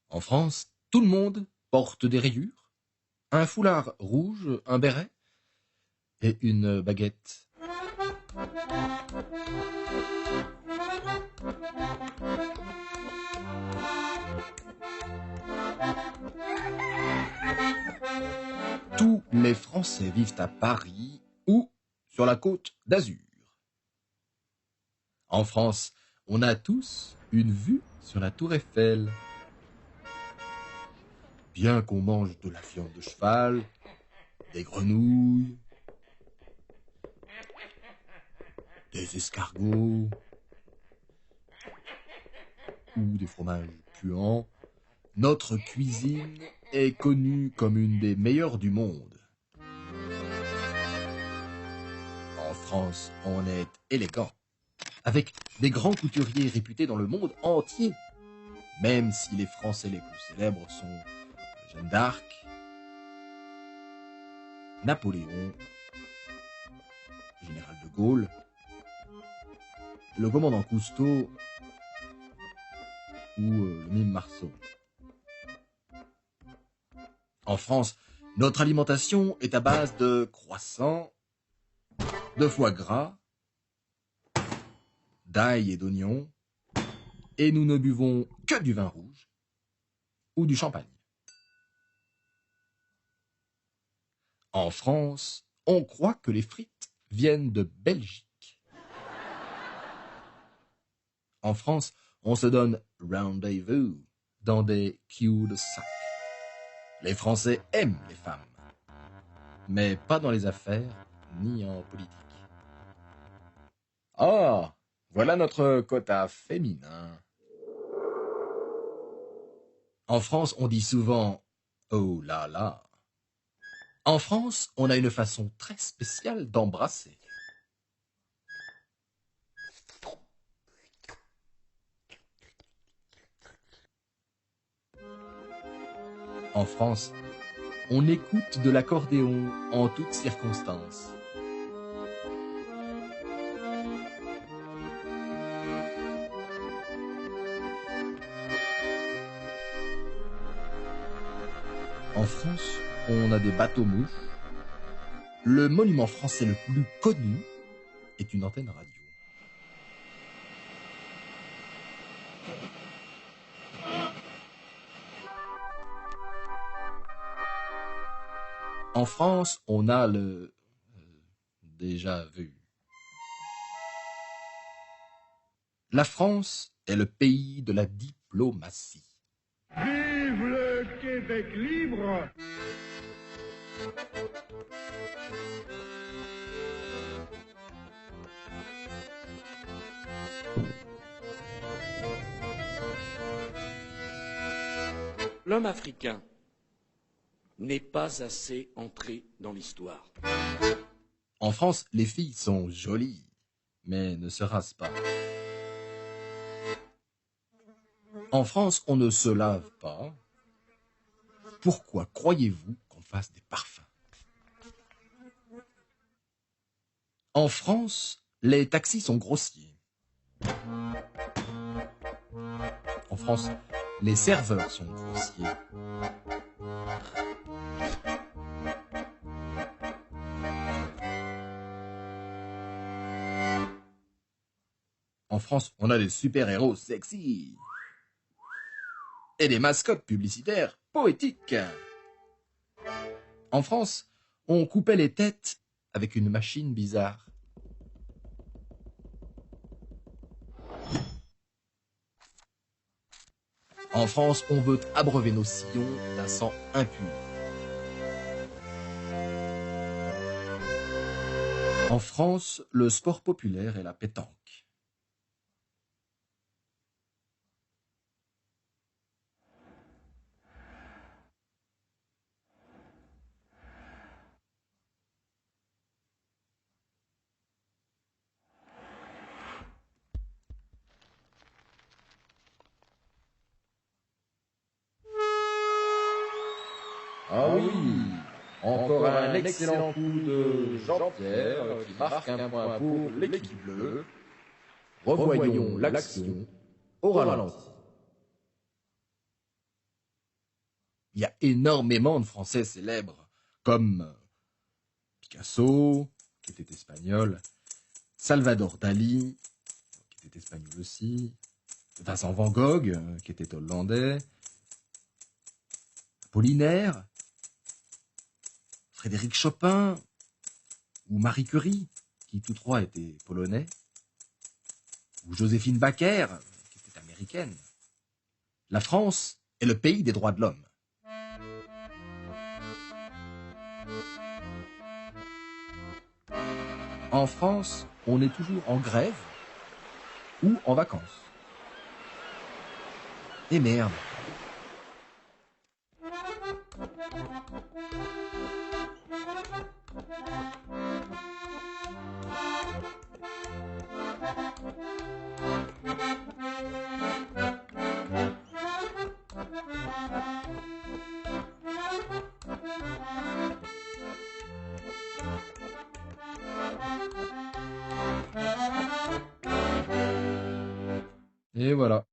En France, tout le monde porte des rayures, un foulard rouge, un béret et une baguette. Tous les Français vivent à Paris ou sur la côte d'Azur. En France, on a tous une vue sur la tour Eiffel. Bien qu'on mange de la viande de cheval, des grenouilles, des escargots ou des fromages puants, notre cuisine est connue comme une des meilleures du monde. En France, on est élégant, avec des grands couturiers réputés dans le monde entier, même si les Français les plus célèbres sont Jeanne d'Arc, Napoléon, Général de Gaulle, le commandant Cousteau ou le mime Marceau. En France, notre alimentation est à base de croissants, de foie gras, d'ail et d'oignons, et nous ne buvons que du vin rouge ou du champagne. En France, on croit que les frites viennent de Belgique. En France, on se donne rendez-vous dans des cul-de-sac. Les Français aiment les femmes, mais pas dans les affaires ni en politique. Ah, voilà notre quota féminin. En France, on dit souvent « oh là là ». En France, on a une façon très spéciale d'embrasser. En France, on écoute de l'accordéon en toutes circonstances. En France, on a des bateaux-mouches. Le monument français le plus connu est une antenne radio. En France, on a le déjà vu. La France est le pays de la diplomatie. Vive le Québec libre! L'homme africain n'est pas assez entré dans l'histoire. En France, les filles sont jolies, mais ne se rasent pas. En France, on ne se lave pas. Pourquoi croyez-vous qu'on fasse des parfums? En France, les taxis sont grossiers. En France, les serveurs sont grossiers. En France, on a des super-héros sexy. Et des mascottes publicitaires poétiques. En France, on coupait les têtes avec une machine bizarre. En France, on veut abreuver nos sillons d'un sang impur. En France, le sport populaire est la pétanque. Ah oui, encore un excellent coup de Jean-Pierre qui marque un point pour l'équipe bleue. Revoyons l'action au ralenti. Il y a énormément de Français célèbres, comme Picasso, qui était espagnol, Salvador Dali, qui était espagnol aussi, Vincent Van Gogh, qui était hollandais, Apollinaire, Frédéric Chopin, ou Marie Curie, qui tous trois étaient polonais, ou Joséphine Baker, qui était américaine. La France est le pays des droits de l'homme. En France, on est toujours en grève ou en vacances. Et merde. Et voilà.